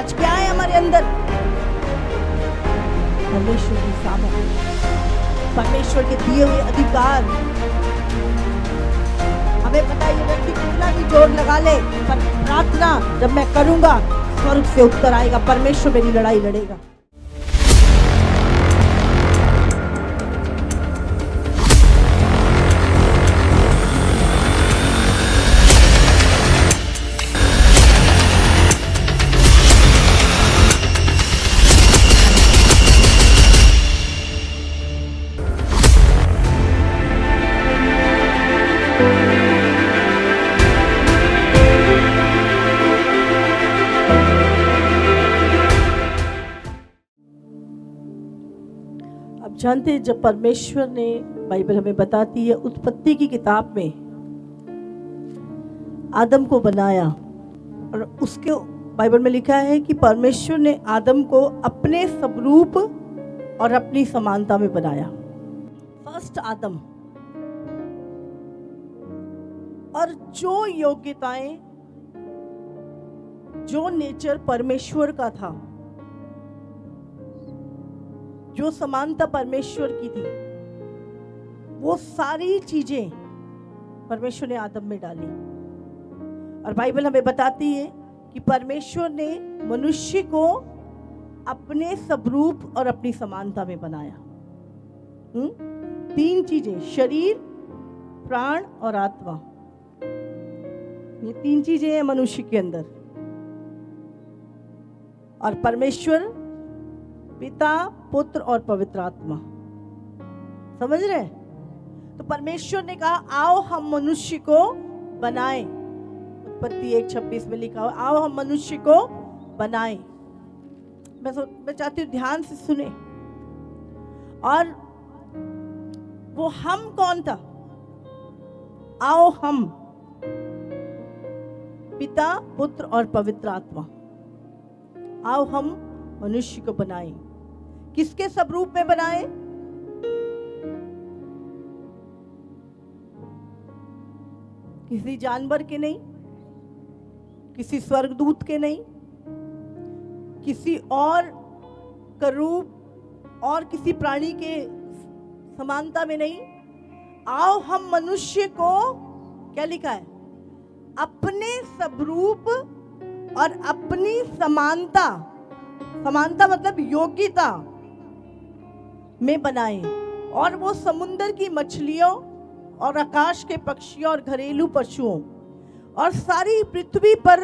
आज क्या है हमारे अंदर? परमेश्वर की सामर्थ, परमेश्वर के दिए हुए अधिकार। हमें पता है ये व्यक्ति कितना भी जोर लगा ले, पर प्रार्थना जब मैं करूंगा स्वर्ग से उत्तर आएगा, परमेश्वर मेरी लड़ाई लड़ेगा। अब जानते हैं, जब परमेश्वर ने, बाइबल हमें बताती है उत्पत्ति की किताब में आदम को बनाया, और उसके बाइबल में लिखा है कि परमेश्वर ने आदम को अपने स्वरूप और अपनी समानता में बनाया। फर्स्ट आदम। और जो योग्यताएं, जो नेचर परमेश्वर का था, जो समानता परमेश्वर की थी, वो सारी चीजें परमेश्वर ने आदम में डाली। और बाइबल हमें बताती है कि परमेश्वर ने मनुष्य को अपने स्वरूप और अपनी समानता में बनाया। 3 चीजें, शरीर, प्राण और आत्मा, ये 3 चीजें हैं मनुष्य के अंदर। और परमेश्वर पिता, पुत्र और पवित्र आत्मा, समझ रहे? तो परमेश्वर ने कहा आओ हम मनुष्य को बनाएं। उत्पत्ति 1:26 में लिखा हुआ, आओ हम मनुष्य को बनाएं। मैं चाहती हूँ ध्यान से सुने। और वो हम कौन था? आओ हम, पिता, पुत्र और पवित्र आत्मा, आओ हम मनुष्य को बनाएं। किसके स्वरूप में बनाए? किसी जानवर के नहीं, किसी स्वर्गदूत के नहीं, किसी और करूब और किसी प्राणी के समानता में नहीं। आओ हम मनुष्य को, क्या लिखा है? अपने स्वरूप और अपनी समानता, समानता मतलब योग्यता में बनाए। और वो समुद्र की मछलियों और आकाश के पक्षियों और घरेलू पशुओं और सारी पृथ्वी पर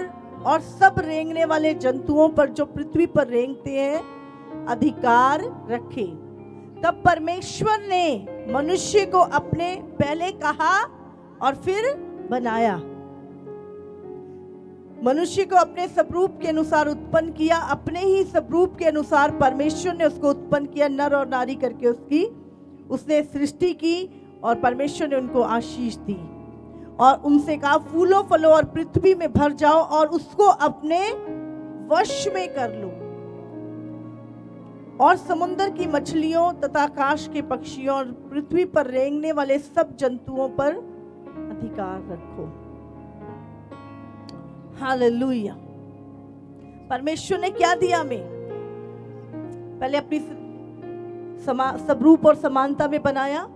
और सब रेंगने वाले जंतुओं पर जो पृथ्वी पर रेंगते हैं अधिकार रखे। तब परमेश्वर ने मनुष्य को अपने, पहले कहा और फिर बनाया, मनुष्य को अपने स्वरूप के अनुसार उत्पन्न किया। अपने ही स्वरूप के अनुसार परमेश्वर ने उसको उत्पन्न किया, नर और नारी करके उसने सृष्टि की। और परमेश्वर ने उनको आशीष दी और उनसे कहा फूलों फलों और पृथ्वी में भर जाओ और उसको अपने वश में कर लो, और समुद्र की मछलियों तथा आकाश के पक्षियों और पृथ्वी पर रेंगने वाले सब जंतुओं पर अधिकार रखो। हालेलुया। परमेश्वर ने क्या दिया हमें? पहले अपनी स्वरूप और समानता में बनाया,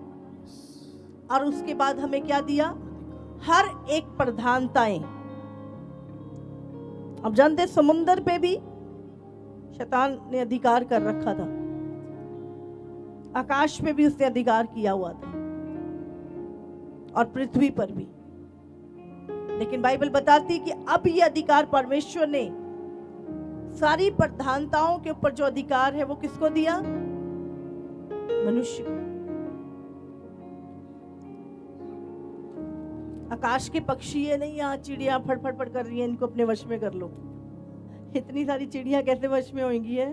और उसके बाद हमें क्या दिया? हर एक प्रधानताएं। अब जानते, समुद्र पे भी शैतान ने अधिकार कर रखा था, आकाश पे भी उसने अधिकार किया हुआ था, और पृथ्वी पर भी। लेकिन बाइबल बताती कि अब ये अधिकार परमेश्वर ने, सारी प्रधानताओं के ऊपर जो अधिकार है वो किसको दिया? मनुष्य को। आकाश के पक्षी ये नहीं, यहाँ चिड़िया फड़फड़ कर रही है, इनको अपने वश में कर लो। इतनी सारी चिड़िया कैसे वश में होंगी है?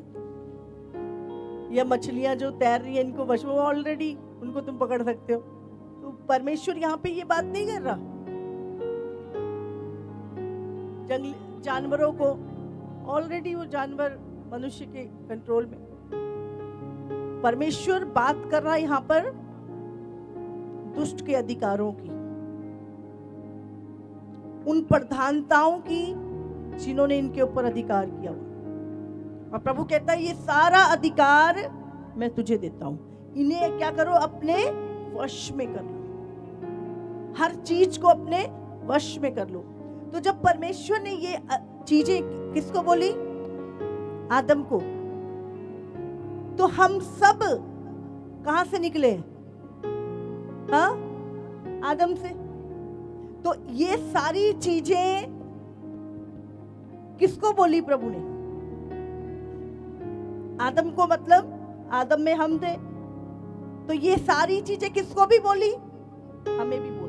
या मछलियां जो तैर रही है, इनको वश में, ऑलरेडी उनको तुम पकड़ सकते हो। तो परमेश्वर यहाँ पे ये बात नहीं कर रहा। जंगली जानवरों को, ऑलरेडी वो जानवर मनुष्य के कंट्रोल में। परमेश्वर बात कर रहा है यहाँ पर दुष्ट के अधिकारों की, उन प्रधानताओं की जिन्होंने इनके ऊपर अधिकार किया। और प्रभु कहता है ये सारा अधिकार मैं तुझे देता हूं, इन्हें क्या करो, अपने वश में कर लो, हर चीज को अपने वश में कर लो। तो जब परमेश्वर ने ये चीजें किसको बोली, आदम को, तो हम सब कहां से निकले, हाँ, आदम से। तो ये सारी चीजें किसको बोली प्रभु ने, आदम को, मतलब आदम में हम थे, तो ये सारी चीजें किसको भी बोली, हमें भी बोली।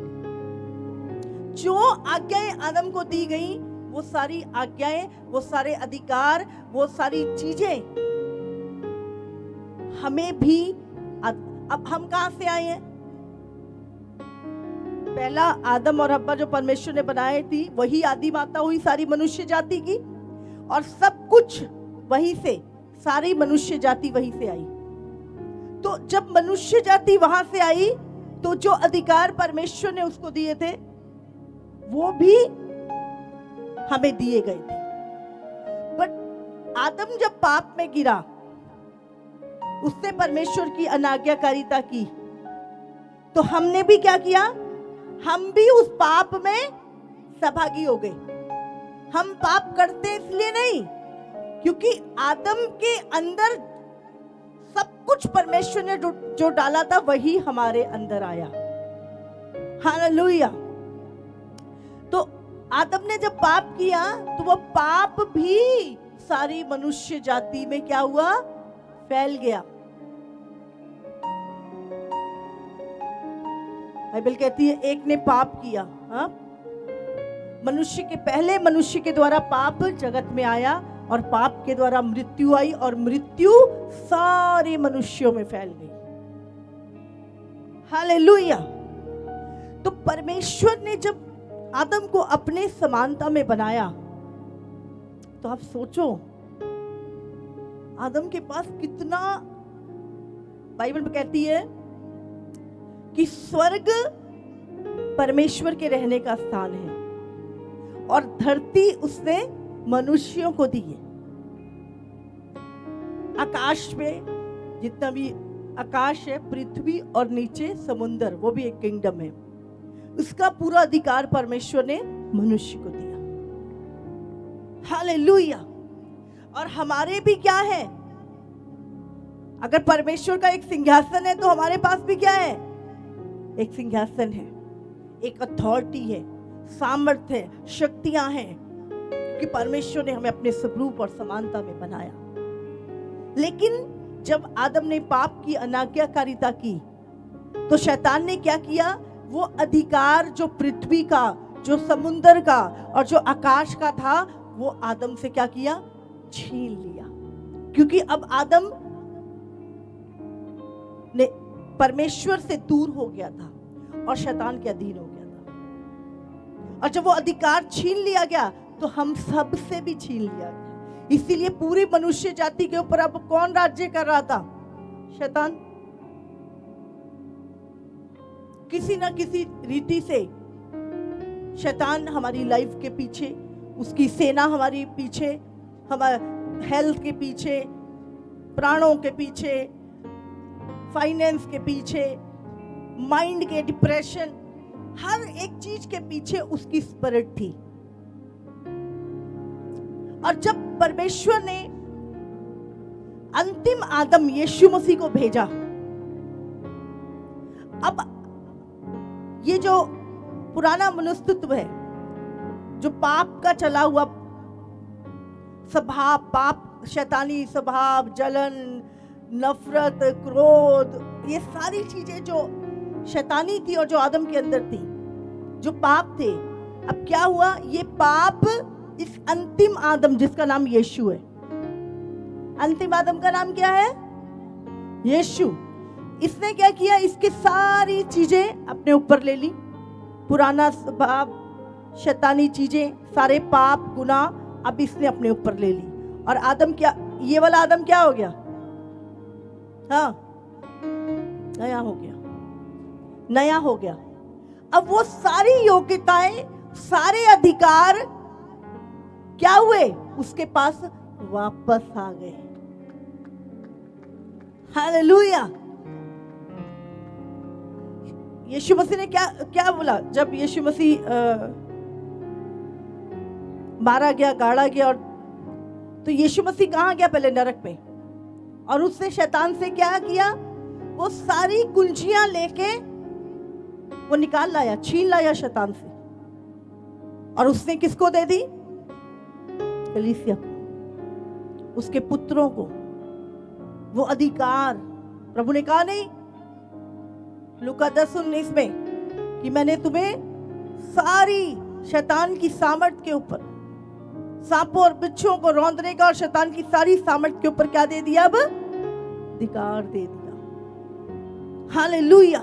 जो आज्ञाएं आदम को दी गई, वो सारी आज्ञाएं, वो सारे अधिकार, वो सारी चीजें हमें भी। अब हम कहां से आए हैं, पहला आदम और हव्वा जो परमेश्वर ने बनाए थी, वही आदि माता हुई सारी मनुष्य जाति की, और सब कुछ वहीं से, सारी मनुष्य जाति वहीं से आई। तो जब मनुष्य जाति वहां से आई, तो जो अधिकार परमेश्वर ने उसको दिए थे, वो भी हमें दिए गए थे। बट आदम जब पाप में गिरा, उसने परमेश्वर की अनाज्ञाकारिता की, तो हमने भी क्या किया, हम भी उस पाप में सहभागी हो गए। हम पाप करते इसलिए नहीं, क्योंकि आदम के अंदर सब कुछ परमेश्वर ने जो डाला था, वही हमारे अंदर आया। हालेलुया। तो आदम ने जब पाप किया, तो वो पाप भी सारी मनुष्य जाति में क्या हुआ, फैल गया। बाइबल कहती है एक ने पाप किया, हाँ, मनुष्य के, पहले मनुष्य के द्वारा पाप जगत में आया, और पाप के द्वारा मृत्यु आई, और मृत्यु सारे मनुष्यों में फैल गई। हालेलुया। तो परमेश्वर ने जब आदम को अपने समानता में बनाया, तो आप सोचो आदम के पास कितना, बाइबल में कहती है कि स्वर्ग परमेश्वर के रहने का स्थान है, और धरती उसने मनुष्यों को दी है। आकाश में जितना भी आकाश है, पृथ्वी और नीचे समुंदर, वो भी एक किंगडम है, उसका पूरा अधिकार परमेश्वर ने मनुष्य को दिया। हालेलुया। और हमारे भी क्या है, अगर परमेश्वर का एक सिंहासन है, तो हमारे पास भी क्या है, एक सिंहासन है, एक अथॉरिटी है, सामर्थ्य है, शक्तियां हैं, कि परमेश्वर ने हमें अपने स्वरूप और समानता में बनाया। लेकिन जब आदम ने पाप की अनाज्ञाकारिता की, तो शैतान ने क्या किया, वो अधिकार जो पृथ्वी का, जो समुंदर का और जो आकाश का था, वो आदम से क्या किया, छीन लिया। क्योंकि अब आदम ने परमेश्वर से दूर हो गया था और शैतान के अधीन हो गया था, और जब वो अधिकार छीन लिया गया, तो हम सब से भी छीन लिया गया। इसीलिए पूरी मनुष्य जाति के ऊपर अब कौन राज्य कर रहा था, शैतान। किसी ना किसी रीति से शैतान हमारी लाइफ के पीछे, उसकी सेना हमारी पीछे, हमारे हेल्थ के पीछे, प्राणों के पीछे, फाइनेंस के पीछे, माइंड के, डिप्रेशन, हर एक चीज के पीछे उसकी स्पिरिट थी। और जब परमेश्वर ने अंतिम आदम यीशु मसीह को भेजा, अब ये जो पुराना मनुष्यत्व है, जो पाप का चला हुआ स्वभाव, पाप, शैतानी स्वभाव, जलन, नफरत, क्रोध, ये सारी चीजें जो शैतानी थी और जो आदम के अंदर थी, जो पाप थे, अब क्या हुआ, ये पाप इस अंतिम आदम जिसका नाम यीशु है, अंतिम आदम का नाम क्या है, यीशु, इसने क्या किया, इसके सारी चीजें अपने ऊपर ले ली। पुराना स्वभाव, शैतानी चीजें, सारे पाप, गुनाह, अब इसने अपने ऊपर ले ली। और आदम क्या, ये वाला आदम क्या हो गया, हाँ, नया हो गया, नया हो गया। अब वो सारी योग्यताएं, सारे अधिकार क्या हुए, उसके पास वापस आ गए। हालेलुया। यीशु मसीह ने क्या क्या बोला जब यीशु मसीह मारा गया, गाड़ा गया, और तो यीशु मसीह कहाँ गया? पहले नरक में। और उसने शैतान से क्या किया? वो सारी कुंजियां लेके वो निकाल लाया, छीन लाया शैतान से। और उसने किसको दे दी? कलीसिया को, उसके पुत्रों को वो अधिकार। प्रभु ने कहा नहीं लूका 10:19 में कि मैंने तुम्हें सारी शैतान की सामर्थ के ऊपर, सांपों और बिच्छुओं को रौंदने का और शैतान की सारी सामर्थ के ऊपर क्या दे दिया? अब अधिकार दे दिया। हालेलुया।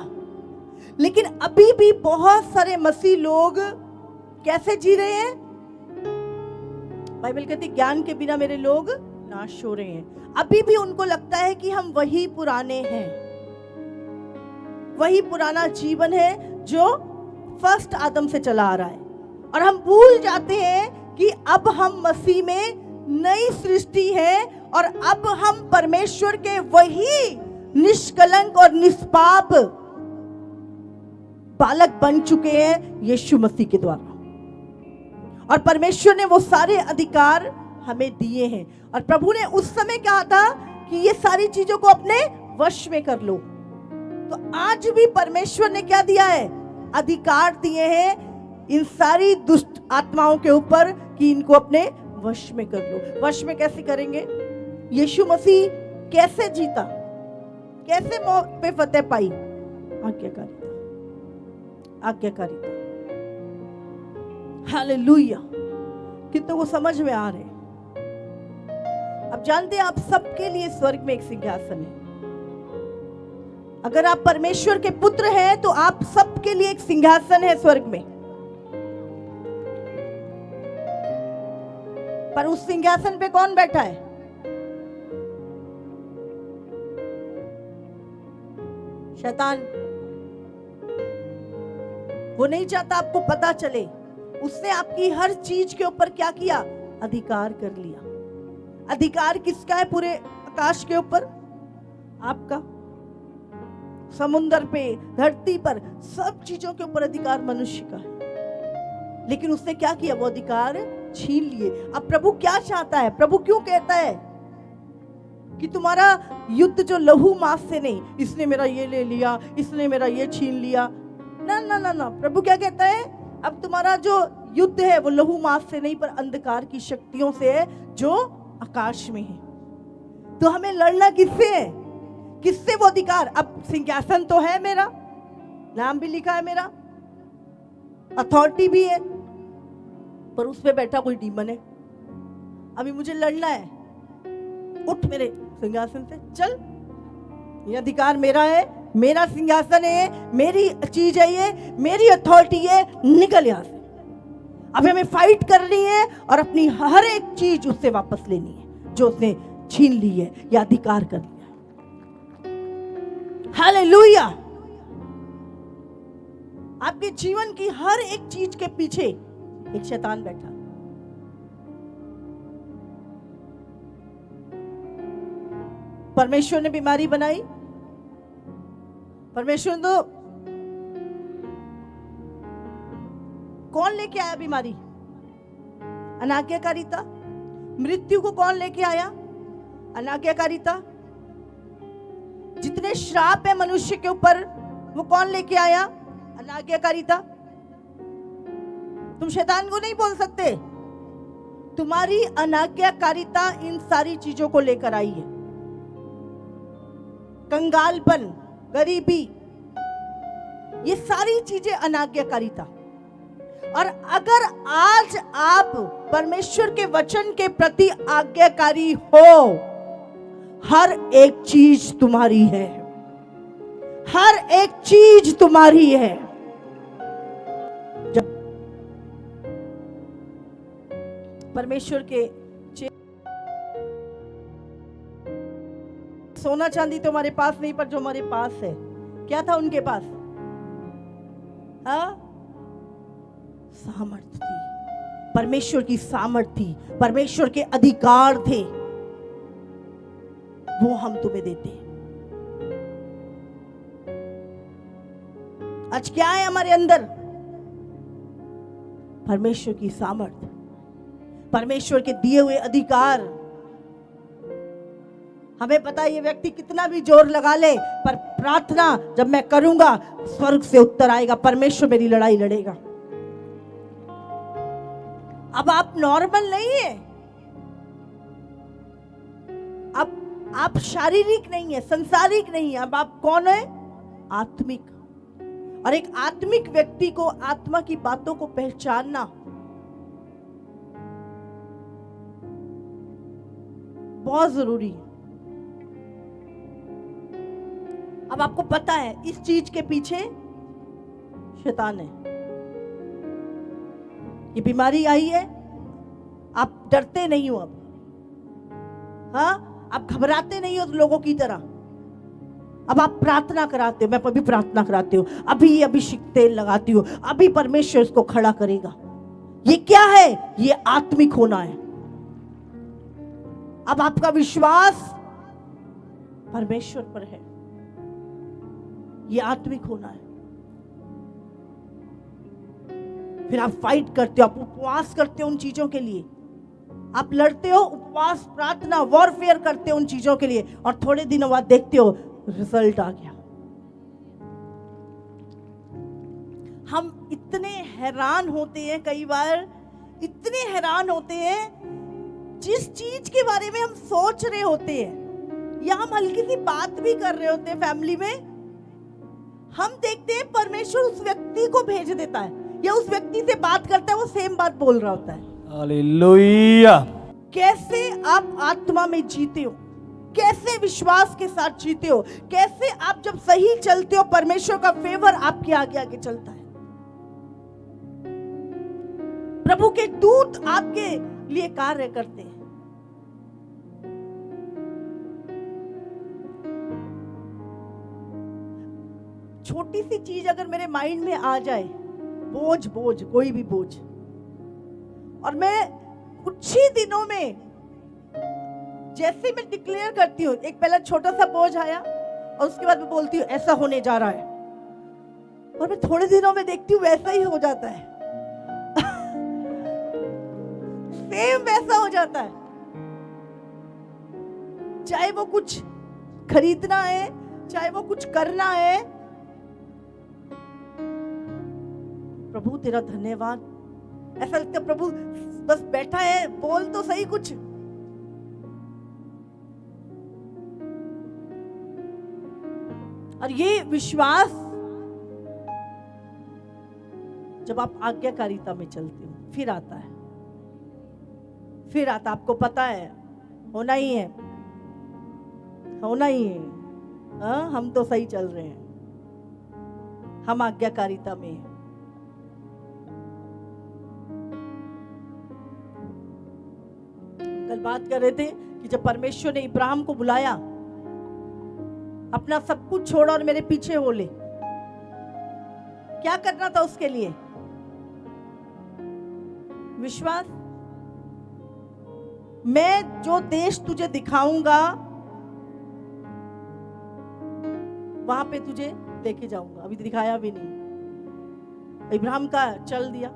लेकिन अभी भी बहुत सारे मसीह लोग कैसे जी रहे हैं? बाइबल कहती ज्ञान के बिना मेरे लोग नाश हो रहे हैं। अभी भी उनको लगता है कि हम वही पुराने हैं, वही पुराना जीवन है जो फर्स्ट आदम से चला आ रहा है। और हम भूल जाते हैं कि अब हम मसीह में नई सृष्टि है और अब हम परमेश्वर के वही निष्कलंक और निष्पाप बालक बन चुके हैं यीशु मसीह के द्वारा। और परमेश्वर ने वो सारे अधिकार हमें दिए हैं। और प्रभु ने उस समय कहा था कि ये सारी चीजों को अपने वश में कर लो। तो आज भी परमेश्वर ने क्या दिया है? अधिकार दिए हैं इन सारी दुष्ट आत्माओं के ऊपर कि इनको अपने वश में कर लो। वश में कैसे करेंगे? यीशु मसीह कैसे जीता, कैसे मौत पे फतेह पाई? आज्ञाकारिता, आज्ञाकारिता। हालेलुया। कितनों को समझ में आ रहे? अब जानते हैं आप सबके लिए स्वर्ग में एक सिंहासन है। अगर आप परमेश्वर के पुत्र हैं तो आप सबके लिए एक सिंहासन है स्वर्ग में। पर उस सिंहासन पे कौन बैठा है? शैतान। वो नहीं चाहता आपको पता चले। उसने आपकी हर चीज के ऊपर क्या किया? अधिकार कर लिया। अधिकार किसका है पूरे आकाश के ऊपर? आपका। समुद्र पे, धरती पर, सब चीजों के ऊपर अधिकार मनुष्य का है। लेकिन उसने क्या किया? वो अधिकार छीन लिए। अब प्रभु क्या चाहता है? प्रभु क्यों कहता है कि तुम्हारा युद्ध जो लहू मांस से नहीं, इसने मेरा ये ले लिया, इसने मेरा ये छीन लिया, ना ना ना ना। प्रभु क्या कहता है? अब तुम्हारा जो युद्ध है वो लहू मांस से नहीं पर अंधकार की शक्तियों से है जो आकाश में है। तो हमें लड़ना किससे है? किससे वो अधिकार? अब सिंहासन तो है मेरा, नाम भी लिखा है मेरा, अथॉरिटी भी है, पर उस पे बैठा कोई डीमन है। अभी मुझे लड़ना है, उठ मेरे सिंहासन से, चल। ये अधिकार मेरा है, मेरा सिंहासन है, मेरी चीज है, ये मेरी अथॉरिटी है, निकल यहां से। अब हमें फाइट करनी है और अपनी हर एक चीज उससे वापस लेनी है जो उसने छीन ली है या अधिकार कर लिया। हालेलुया। आपके जीवन की हर एक चीज के पीछे एक शैतान बैठा। परमेश्वर ने बीमारी बनाई, परमेश्वर ने तो कौन लेके आया बीमारी? अनाज्ञाकारिता। मृत्यु को कौन लेके आया? अनाज्ञाकारिता। जितने श्राप है मनुष्य के ऊपर वो कौन लेके आया? अनाज्ञाकारिता। तुम शैतान को नहीं बोल सकते, तुम्हारी अनाज्ञाकारिता इन सारी चीजों को लेकर आई है। कंगालपन, गरीबी, ये सारी चीजें अनाज्ञाकारिता। और अगर आज आप परमेश्वर के वचन के प्रति आज्ञाकारी हो, हर एक चीज तुम्हारी है, हर एक चीज तुम्हारी है। जब परमेश्वर के सोना चांदी तो हमारे पास नहीं, पर जो हमारे पास है, क्या था उनके पास? हाँ, सामर्थ थी, परमेश्वर की सामर्थ थी, परमेश्वर के अधिकार थे, वो हम तुम्हें देते हैं। आज क्या है हमारे अंदर? परमेश्वर की सामर्थ, परमेश्वर के दिए हुए अधिकार। हमें पता है ये व्यक्ति कितना भी जोर लगा ले, पर प्रार्थना जब मैं करूंगा स्वर्ग से उत्तर आएगा, परमेश्वर मेरी लड़ाई लड़ेगा। अब आप नॉर्मल नहीं है, अब आप शारीरिक नहीं है, संसारिक नहीं है, अब आप कौन है? आत्मिक। और एक आत्मिक व्यक्ति को आत्मा की बातों को पहचानना बहुत जरूरी है। अब आपको पता है इस चीज के पीछे शैतान है, ये बीमारी आई है, आप डरते नहीं हो अब, हाँ, आप घबराते नहीं हो लोगों की तरह। अब आप प्रार्थना कराते हो, मैं अभी प्रार्थना कराती हूँ, अभी अभिषेक तेल लगाती हूँ, अभी परमेश्वर इसको खड़ा करेगा। ये क्या है? ये आत्मिक होना है। अब आपका विश्वास परमेश्वर पर है, ये आत्मिक होना है। फिर आप फाइट करते हो, आप उपवास करते हो उन चीजों के लिए, आप लड़ते हो, उपवास, प्रार्थना, वॉरफेयर करते हो उन चीजों के लिए, और थोड़े दिनों बाद देखते हो रिजल्ट आ गया। हम इतने हैरान होते हैं, कई बार इतने हैरान होते हैं जिस चीज के बारे में हम सोच रहे होते हैं, या हम हल्की सी बात भी कर रहे होते हैं फैमिली में, हम देखते हैं परमेश्वर उस व्यक्ति को भेज देता है, या उस व्यक्ति से बात करता है, वो सेम बात बोल रहा होता है। हालेलुया। कैसे आप आत्मा में जीते हो, कैसे विश्वास के साथ जीते हो, कैसे आप जब सही चलते हो परमेश्वर का फेवर आपके आगे आगे चलता है, प्रभु के दूत आपके लिए कार्य करते हैं। छोटी सी चीज अगर मेरे माइंड में आ जाए, बोझ कोई भी बोझ, और मैं कुछ ही दिनों में जैसे मैं डिक्लेयर करती हूँ, एक पहला छोटा सा बोझ आया और उसके बाद मैं बोलती हूँ ऐसा होने जा रहा है, और मैं थोड़े दिनों में देखती हूँ वैसा ही हो जाता है सेम वैसा हो जाता है। चाहे वो कुछ खरीदना है, चाहे वो कुछ करना है, प्रभु तेरा धन्यवाद, ऐसा लगता है प्रभु बस बैठा है, बोल तो सही कुछ। और ये विश्वास जब आप आज्ञाकारिता में चलते हो फिर आता है, फिर आता, आपको पता है होना ही है, होना ही है। हाँ, हम तो सही चल रहे हैं, हम आज्ञाकारिता में हैं। कल बात कर रहे थे कि जब परमेश्वर ने इब्राहिम को बुलाया, अपना सब कुछ छोड़ा और मेरे पीछे हो ले, क्या करना था उसके लिए? विश्वास। मैं जो देश तुझे दिखाऊंगा वहां पे तुझे लेके जाऊंगा। अभी दिखाया भी नहीं, इब्राहिम का चल दिया।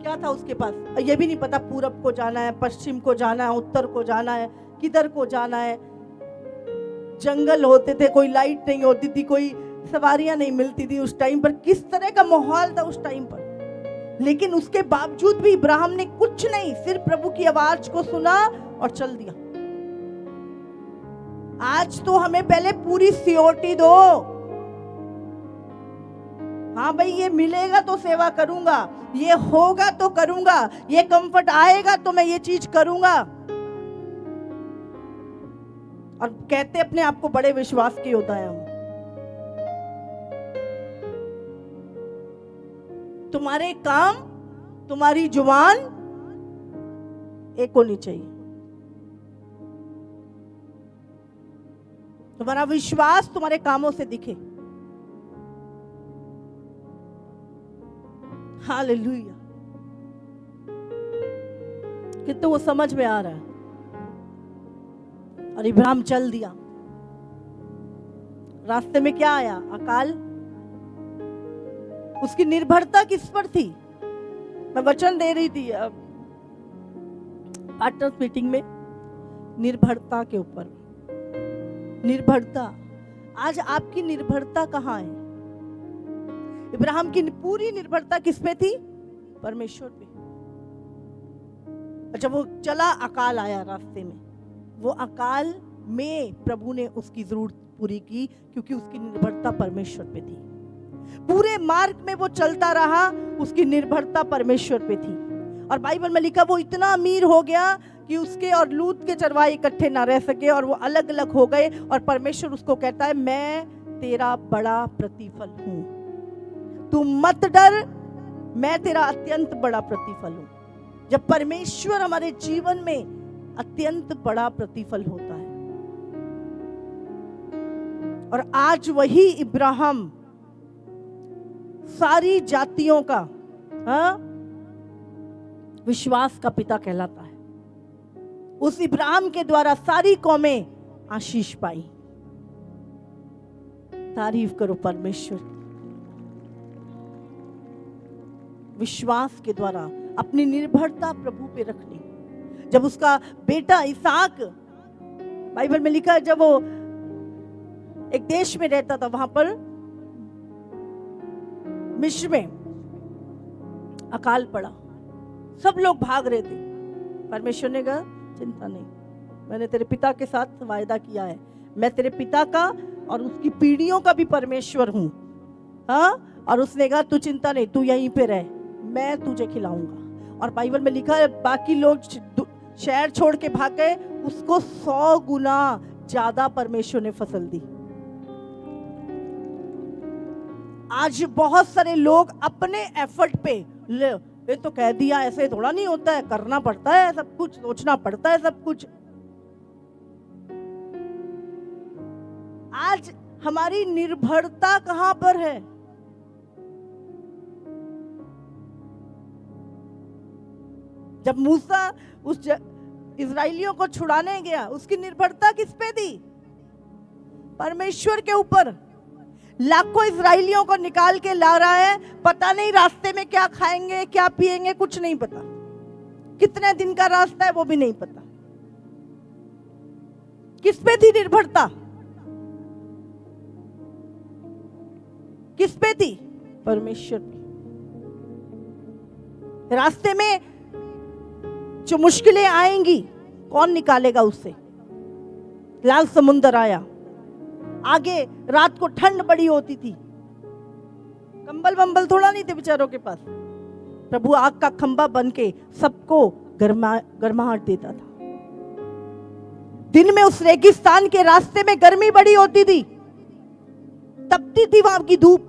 क्या था उसके पास? ये भी नहीं पता पूरब को जाना है, पश्चिम को जाना है, उत्तर को जाना है, किधर को जाना है। जंगल होते थे, कोई लाइट नहीं होती थी, कोई सवारियां नहीं मिलती थी उस टाइम पर, किस तरह का माहौल था उस टाइम पर। लेकिन उसके बावजूद भी इब्राहिम ने कुछ नहीं, सिर्फ प्रभु की आवाज को सुना और चल दिया। आज तो हमें पहले पूरी सियोरिटी दो। हाँ भाई, ये मिलेगा तो सेवा करूंगा, ये होगा तो करूंगा, ये कंफर्ट आएगा तो मैं ये चीज करूंगा। और कहते अपने आप को बड़े विश्वास के होता है हम। तुम्हारे काम, तुम्हारी जुबान एक होनी चाहिए। तुम्हारा विश्वास तुम्हारे कामों से दिखे। हालेलुया। कितने वो समझ में आ रहा है। और इब्राहिम चल दिया। रास्ते में क्या आया? अकाल। उसकी निर्भरता किस पर थी? मैं वचन दे रही थी पार्टनर्स मीटिंग में, निर्भरता के ऊपर। निर्भरता, आज आपकी निर्भरता कहाँ है? इब्राहिम की पूरी निर्भरता किस पे थी? परमेश्वर पे। जब वो चला, अकाल आया रास्ते में। वो अकाल में प्रभु ने उसकी जरूरत पूरी की, क्योंकि उसकी निर्भरता परमेश्वर पे थी। पूरे मार्ग में वो चलता रहा, उसकी निर्भरता परमेश्वर पे थी। और बाइबल में लिखा वो इतना अमीर हो गया कि उसके और लूत के चरवाहे इकट्ठे ना रह सके और वो अलग अलग हो गए। और परमेश्वर उसको कहता है, मैं तेरा बड़ा प्रतिफल हूं, तू मत डर, मैं तेरा अत्यंत बड़ा प्रतिफल हूं। जब परमेश्वर हमारे जीवन में अत्यंत बड़ा प्रतिफल होता है। और आज वही इब्राहिम सारी जातियों का विश्वास का पिता कहलाता है। उस इब्राहिम के द्वारा सारी कौमें आशीष पाई। तारीफ करो परमेश्वर। विश्वास के द्वारा अपनी निर्भरता प्रभु पे रखनी। जब उसका बेटा इसहाक, बाइबल में लिखा है, जब वो एक देश में रहता था, वहां पर मिस्र में अकाल पड़ा, सब लोग भाग रहे थे। परमेश्वर ने कहा, चिंता नहीं, मैंने तेरे पिता के साथ वायदा किया है, मैं तेरे पिता का और उसकी पीढ़ियों का भी परमेश्वर हूं। हाँ, और उसने कहा तू चिंता नहीं, तू यहीं पे रह, मैं तुझे खिलाऊंगा। और बाइबल में लिखा है बाकी लोग शहर छोड़ के भाग गए, उसको 100 गुना ज्यादा परमेश्वर ने फसल दी। आज बहुत सारे लोग अपने एफर्ट पे, ये तो कह दिया, ऐसे थोड़ा नहीं होता है, करना पड़ता है सब कुछ, सोचना पड़ता है सब कुछ। आज हमारी निर्भरता कहां पर है? जब मूसा उस इजराइलियों को छुड़ाने गया, उसकी निर्भरता किस पे थी? परमेश्वर के ऊपर। लाखों इजराइलियों को निकाल के ला रहा है, पता नहीं रास्ते में क्या खाएंगे, क्या पिएंगे, कुछ नहीं पता, कितने दिन का रास्ता है वो भी नहीं पता। किस पे थी निर्भरता? किस पे थी? परमेश्वर पे। रास्ते में जो मुश्किलें आएंगी, कौन निकालेगा उससे? लाल समुंदर आया, आगे रात को ठंड बड़ी होती थी, कंबल वंबल थोड़ा नहीं थे बेचारों के पास। प्रभु आग का खंभा बन के सबको गर्माहट देता था। दिन में उस रेगिस्तान के रास्ते में गर्मी बड़ी होती थी, तपती थी वहां की धूप,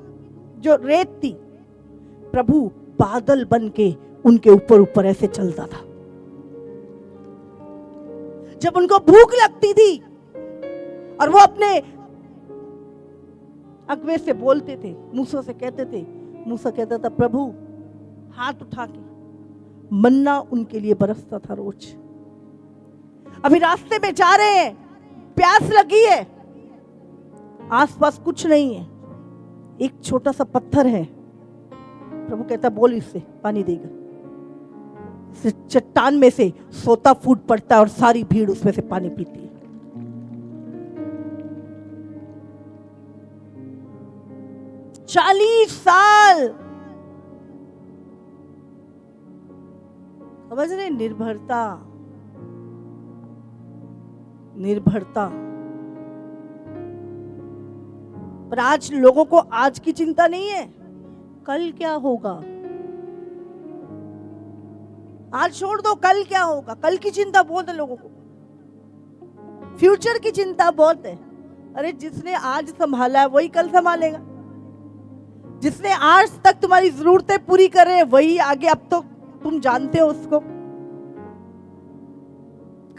जो रेत थी। प्रभु बादल बन के उनके ऊपर ऊपर ऐसे चलता था। जब उनको भूख लगती थी और वो अपने अगवे से बोलते थे, मूसा से कहते थे, मूसा कहता था प्रभु हाथ उठा के मन्ना उनके लिए बरसता था रोज। अभी रास्ते में जा रहे हैं, प्यास लगी है, आसपास कुछ नहीं है, एक छोटा सा पत्थर है। प्रभु कहता बोल इससे पानी देगा। चट्टान में से सोता फूट पड़ता है और सारी भीड़ उसमें से पानी पीती है। चालीस साल। समझ रहे? निर्भरता, निर्भरता। पर आज लोगों को आज की चिंता नहीं है, कल क्या होगा। आज छोड़ दो, कल क्या होगा, कल की चिंता बहुत है लोगों को, फ्यूचर की चिंता बहुत है। अरे जिसने आज संभाला है वही कल संभालेगा। जिसने आज तक तुम्हारी जरूरतें पूरी करे वही आगे, अब तो तुम जानते हो उसको,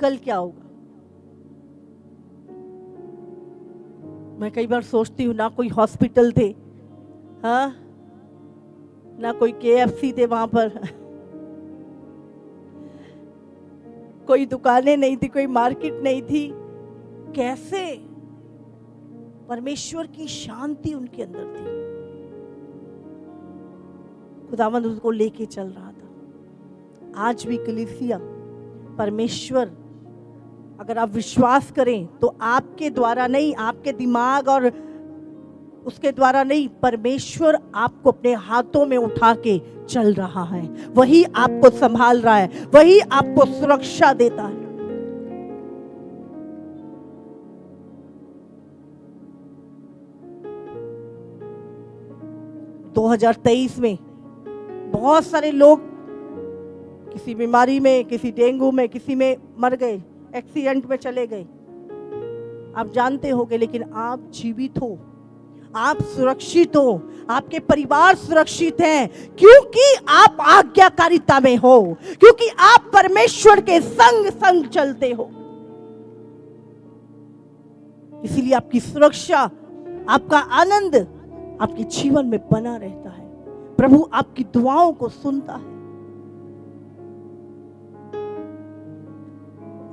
कल क्या होगा। मैं कई बार सोचती हूँ, ना कोई हॉस्पिटल थे, हाँ, ना कोई KFC थे वहां पर, कोई दुकानें नहीं थी, कोई मार्केट नहीं थी। कैसे? परमेश्वर की शांति उनके अंदर थी। खुदावंद उसको लेके चल रहा था। आज भी कलीसिया, परमेश्वर, अगर आप विश्वास करें तो आपके द्वारा नहीं, आपके दिमाग और उसके द्वारा नहीं, परमेश्वर आपको अपने हाथों में उठा के चल रहा है। वही आपको संभाल रहा है, वही आपको सुरक्षा देता है। दो 2023 में बहुत सारे लोग किसी बीमारी में, किसी डेंगू में, किसी में मर गए, एक्सीडेंट में चले गए, आप जानते होंगे। लेकिन आप जीवित हो, आप सुरक्षित हो, आपके परिवार सुरक्षित हैं, क्योंकि आप आज्ञाकारिता में हो, क्योंकि आप परमेश्वर के संग संग चलते हो। इसीलिए आपकी सुरक्षा, आपका आनंद आपके जीवन में बना रहता है। प्रभु आपकी दुआओं को सुनता है।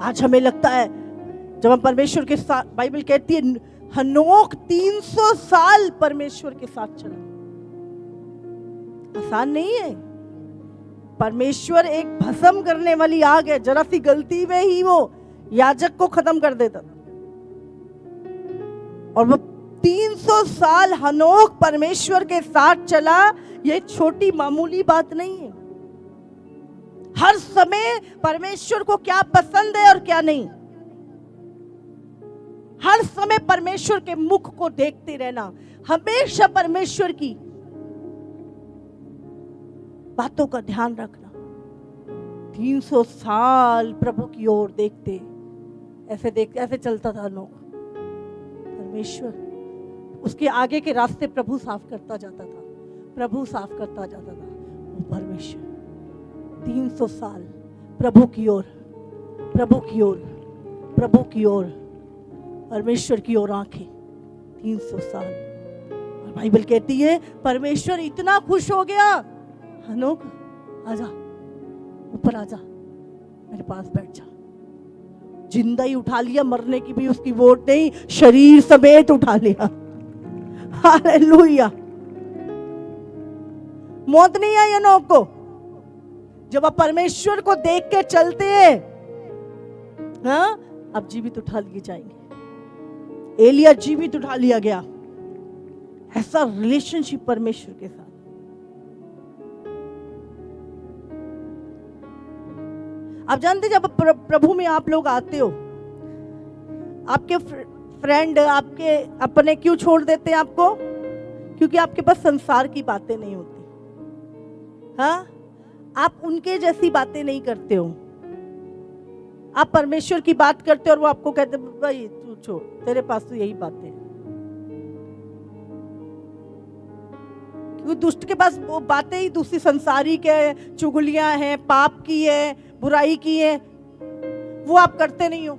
आज हमें लगता है जब हम परमेश्वर के साथ, बाइबल कहती है हनोक 300 साल परमेश्वर के साथ चला। आसान नहीं है। परमेश्वर एक भस्म करने वाली आग है, जरा सी गलती में ही वो याजक को खत्म कर देता था। और वो 300 साल हनोक परमेश्वर के साथ चला। ये छोटी मामूली बात नहीं है। हर समय परमेश्वर को क्या पसंद है और क्या नहीं, हर समय परमेश्वर के मुख को देखते रहना, हमेशा परमेश्वर की बातों का ध्यान रखना। 300 साल प्रभु की ओर देखते, ऐसे चलता था लोग। परमेश्वर, उसके आगे के रास्ते प्रभु साफ करता जाता था, प्रभु साफ करता जाता था। वो परमेश्वर 300 साल प्रभु की ओर, प्रभु की ओर, प्रभु की ओर, परमेश्वर की ओर आंखें। 300 साल। और बाइबल कहती है परमेश्वर इतना खुश हो गया, हनोक आजा, ऊपर आजा, मेरे पास बैठ जा। जिंदा ही उठा लिया, मरने की भी उसकी वोट नहीं, शरीर समेत उठा लिया। हालेलुया। मौत नहीं आई हनोक को। जब आप परमेश्वर को देख के चलते हैं, हाँ, अब जीवित उठा लिए जाएंगे। एलिया जीवित उठा लिया गया। ऐसा रिलेशनशिप परमेश्वर के साथ। आप जानते, जब प्रभु में आप लोग आते हो, आपके फ्रेंड, आपके अपने क्यों छोड़ देते हैं आपको? क्योंकि आपके पास संसार की बातें नहीं होती। हाँ, आप उनके जैसी बातें नहीं करते हो। आप परमेश्वर की बात करते हो और वो आपको कहते भाई तू छोड़, तेरे पास तो यही बातें हैं। क्योंकि दुष्ट के पास वो बातें ही दूसरी संसारी के, चुगलियां हैं, पाप की है, बुराई की है, वो आप करते नहीं हो।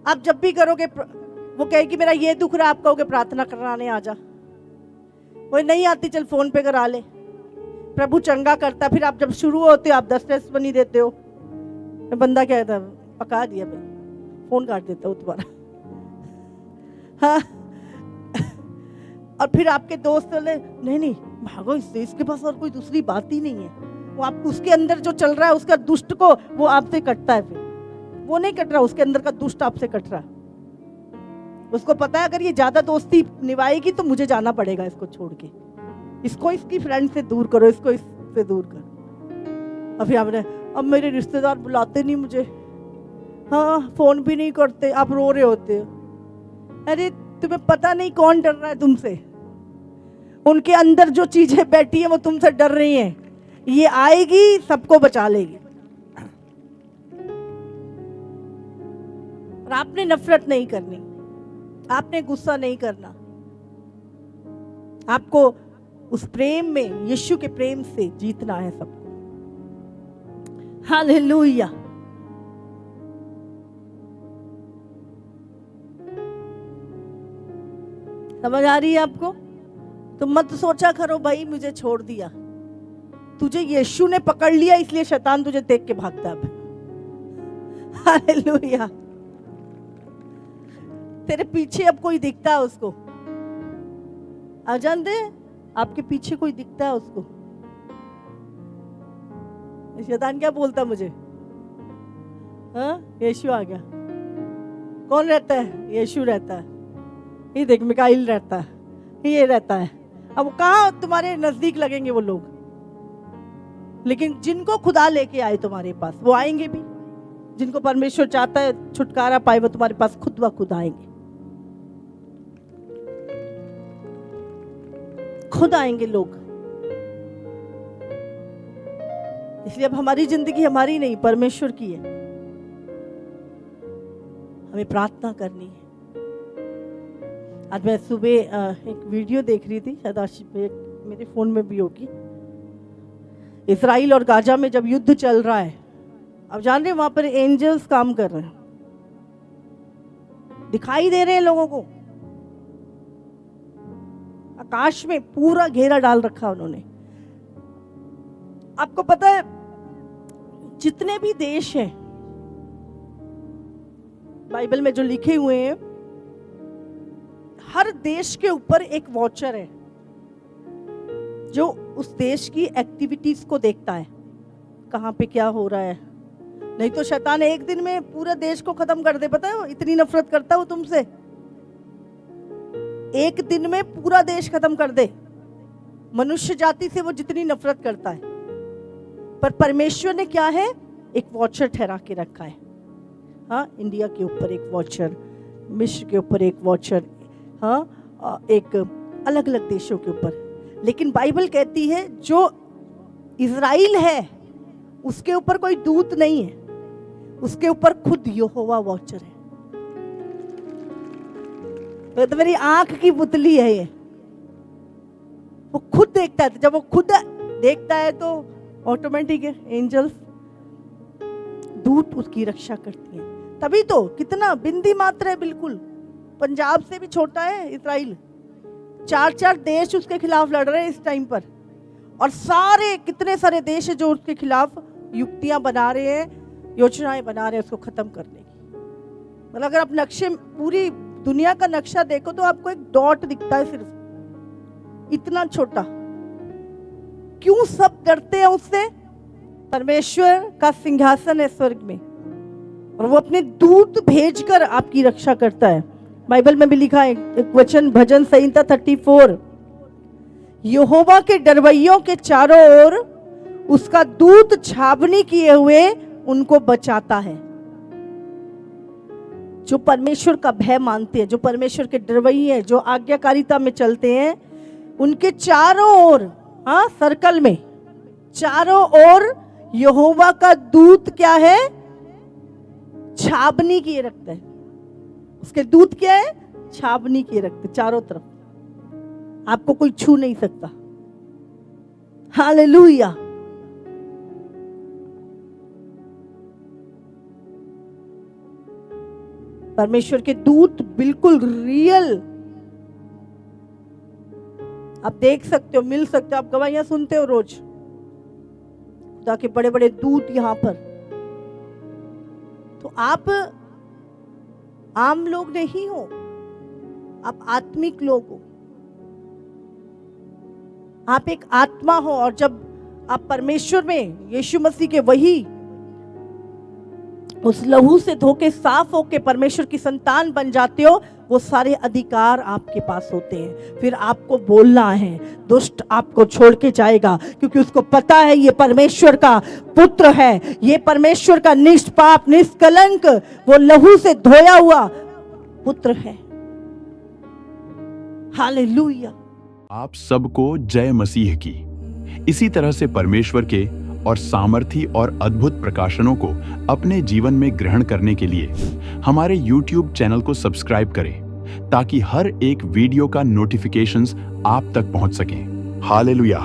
आप जब भी करोगे, वो कहेगी मेरा ये दुख रहा, आप कहोगे प्रार्थना कराने आ जा। वो नहीं आती, चल फोन पे करा ले। प्रभु चंगा करता, फिर आप जब शुरू होते हो आप 10 टेस्टमनी देते हो। बंदा क्या कहता है, पका दिया, फोन काट देता हूँ तुम्हारा। हाँ, और फिर आपके दोस्त बोले नहीं भागो इससे, इसके पास और कोई दूसरी बात ही नहीं है। वो आप उसके अंदर जो चल रहा है उसका दुष्ट को वो आपसे कटता है। फिर वो नहीं कट रहा, उसके अंदर का दुष्ट आपसे कट रहा। उसको पता है अगर ये ज्यादा दोस्ती निभाएगी तो मुझे जाना पड़ेगा इसको छोड़ के। इसको इसकी फ्रेंड से दूर करो, इसको इससे दूर करो। और फिर आपने, अब मेरे रिश्तेदार बुलाते नहीं मुझे, हाँ फोन भी नहीं करते, आप रो रहे होते हो। अरे तुम्हें पता नहीं कौन डर रहा है तुमसे। उनके अंदर जो चीजें बैठी है वो तुमसे डर रही हैं। ये आएगी, सबको बचा लेगी। और आपने नफरत नहीं करनी, आपने गुस्सा नहीं करना। आपको उस प्रेम में, यीशु के प्रेम से जीतना है सबको। हालेलुया। समझ आ रही है आपको? तो मत सोचा करो भाई मुझे छोड़ दिया। तुझे यीशु ने पकड़ लिया, इसलिए शैतान तुझे देख के भागता है। हालेलुया। तेरे पीछे अब कोई दिखता है उसको, आ जान दे, आपके पीछे कोई दिखता है उसको। शैतान क्या बोलता मुझे? हाँ, यीशु आ गया। कौन रहता है? यीशु रहता है। ये देख, मिकाइल रहता है, ये रहता है। अब कहाँ तुम्हारे नजदीक लगेंगे वो लोग? लेकिन जिनको खुदा लेके आए तुम्हारे पास, वो आएंगे भी। जिनको परमेश्वर चाहता है छुटकारा पाए, वो तुम्हारे पास खुद ब खुद आएंगे, खुद आएंगे लोग। इसलिए अब हमारी जिंदगी हमारी नहीं, परमेश्वर की है। हमें प्रार्थना करनी है। आज मैं सुबह एक वीडियो देख रही थी, शायद आज मेरे फोन में भी होगी। इजराइल और गाजा में जब युद्ध चल रहा है, अब जान रहे हैं वहां पर एंजल्स काम कर रहे हैं, दिखाई दे रहे हैं लोगों को। आकाश में पूरा घेरा डाल रखा उन्होंने। आपको पता है, जितने भी देश हैं बाइबल में जो लिखे हुए हैं, हर देश के ऊपर एक वॉचर है जो उस देश की एक्टिविटीज को देखता है, कहां पे क्या हो रहा है। नहीं तो शैतान एक दिन में पूरा देश को खत्म कर दे। पता है, वो इतनी नफरत करता है वो तुमसे, एक दिन में पूरा देश खत्म कर दे। मनुष्य जाति से वो जितनी नफरत करता है, पर परमेश्वर ने क्या है, एक वॉचर ठहरा के रखा है। हाँ, इंडिया के ऊपर एक वॉचर, मिस्र के ऊपर एक वॉचर, हाँ, एक अलग अलग देशों के ऊपर। लेकिन बाइबल कहती है जो इजराइल है उसके ऊपर कोई दूत नहीं है, उसके ऊपर खुद यहोवा वॉचर है। तो मेरी आंख की पुतली है ये, वो खुद देखता है। जब वो खुद देखता है तो ऑटोमेटिक है, एंजल्स, दूत उसकी रक्षा करती हैं। तभी तो कितना बिंदी मात्र है, बिल्कुल पंजाब से भी छोटा है इजराइल। 4-4 देश उसके खिलाफ लड़ रहे हैं इस टाइम पर, और सारे कितने सारे देश है जो उसके खिलाफ युक्तियां बना रहे हैं, योजनाएं बना रहे हैं उसको खत्म करने की। मतलब अगर आप नक्शे, पूरी दुनिया का नक्शा देखो तो आपको एक डॉट दिखता है, सिर्फ इतना छोटा। क्यों सब डरते हैं उससे? परमेश्वर का सिंहासन है स्वर्ग में, और वो अपने दूत भेजकर आपकी रक्षा करता है। बाइबल में भी लिखा है एक वचन, भजन संहिता 34, यहोवा के डरवैयों के चारों ओर उसका दूत छावनी किए हुए उनको बचाता है। जो परमेश्वर का भय मानते हैं, जो परमेश्वर के डरवैये हैं, जो आज्ञाकारिता में चलते हैं, उनके चारों ओर, हाँ, सर्कल में चारों ओर यहोवा का दूत क्या है, छावनी किए रखता है। उसके दूत क्या है, छावनी किए रखते चारों तरफ, आपको कोई छू नहीं सकता। हालेलुया। परमेश्वर के दूत बिल्कुल रियल, आप देख सकते हो, मिल सकते हो, आप गवाहियां सुनते हो रोज, खुदा के बड़े बड़े दूत यहां पर। तो आप आम लोग नहीं हो, आप आत्मिक लोग हो, आप एक आत्मा हो। और जब आप परमेश्वर में, यीशु मसीह के वही उस लहू से धोके साफ होके परमेश्वर की संतान बन जाते हो, वो सारे अधिकार आपके पास होते हैं। फिर आपको बोलना है, दुष्ट आपको छोड़ के जाएगा, क्योंकि उसको पता है ये परमेश्वर का पुत्र है, ये परमेश्वर का निष्पाप निष्कलंक वो लहू से धोया हुआ पुत्र है। हालेलुया। आप सबको जय मसीह की। इसी तरह से परमेश्वर के और सामर्थी और अद्भुत प्रकाशनों को अपने जीवन में ग्रहण करने के लिए हमारे YouTube चैनल को सब्सक्राइब करें, ताकि हर एक वीडियो का नोटिफिकेशंस आप तक पहुंच सकें। हालेलुया।